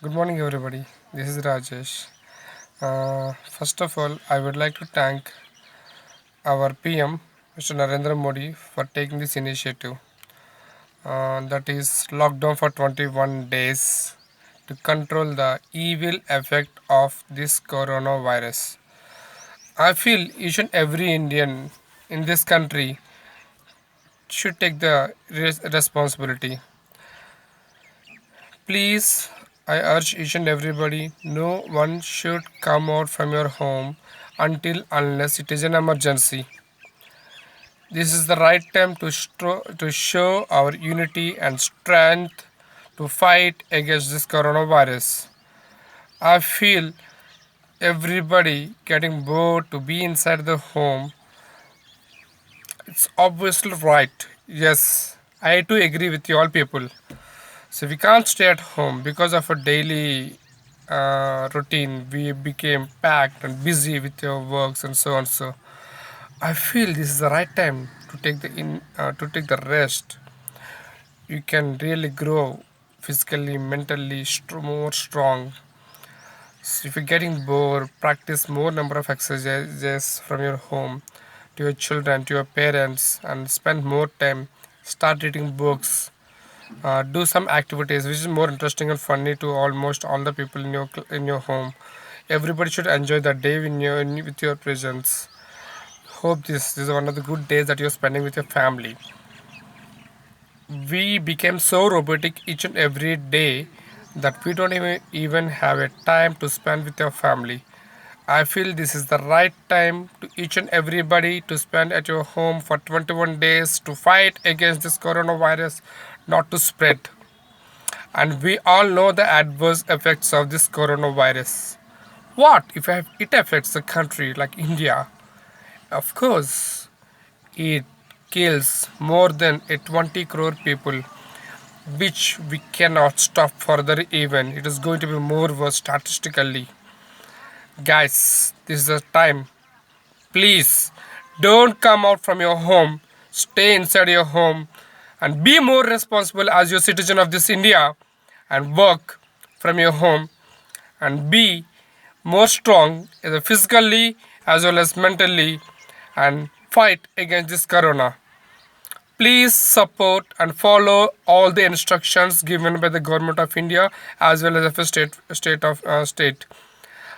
Good morning, everybody. This is Rajesh. First of all, I would like to thank our PM, Mr. Narendra Modi, for taking this initiative. That is lockdown for 21 days to control the evil effect of this coronavirus. I feel each and every Indian in this country should take the responsibility. Please, I urge each and everybody, no one should come out from your home until unless it is an emergency. This is the right time to show our unity and strength to fight against this coronavirus. I feel everybody getting bored to be inside the home. It's obviously right. Yes, I too agree with you all people. So we can't stay at home because of a daily routine. We became packed and busy with your works and so on. So I feel this is the right time to take the rest. You can really grow physically, mentally, more strong. So if you're getting bored, practice more number of exercises from your home to your children, to your parents, and spend more time. Start reading books, do some activities which is more interesting and funny to almost all the people in your home. Everybody should enjoy the day with your presence. Hope this is one of the good days that you're spending with your family. We became so robotic each and every day that we don't even have a time to spend with your family. I feel this is the right time to each and everybody to spend at your home for 21 days to fight against this coronavirus not to spread. And we all know the adverse effects of this coronavirus. What if it affects a country like India? Of course, it kills more than a 20 crore people, which we cannot stop further even. It is going to be more worse statistically. Guys, this is the time. Please don't come out from your home. Stay inside your home and be more responsible as your citizen of this India and work from your home and be more strong either physically as well as mentally and fight against this corona. Please support and follow all the instructions given by the government of India as well as the state.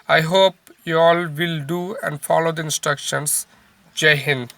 I hope you all will do and follow the instructions. Jai Hind.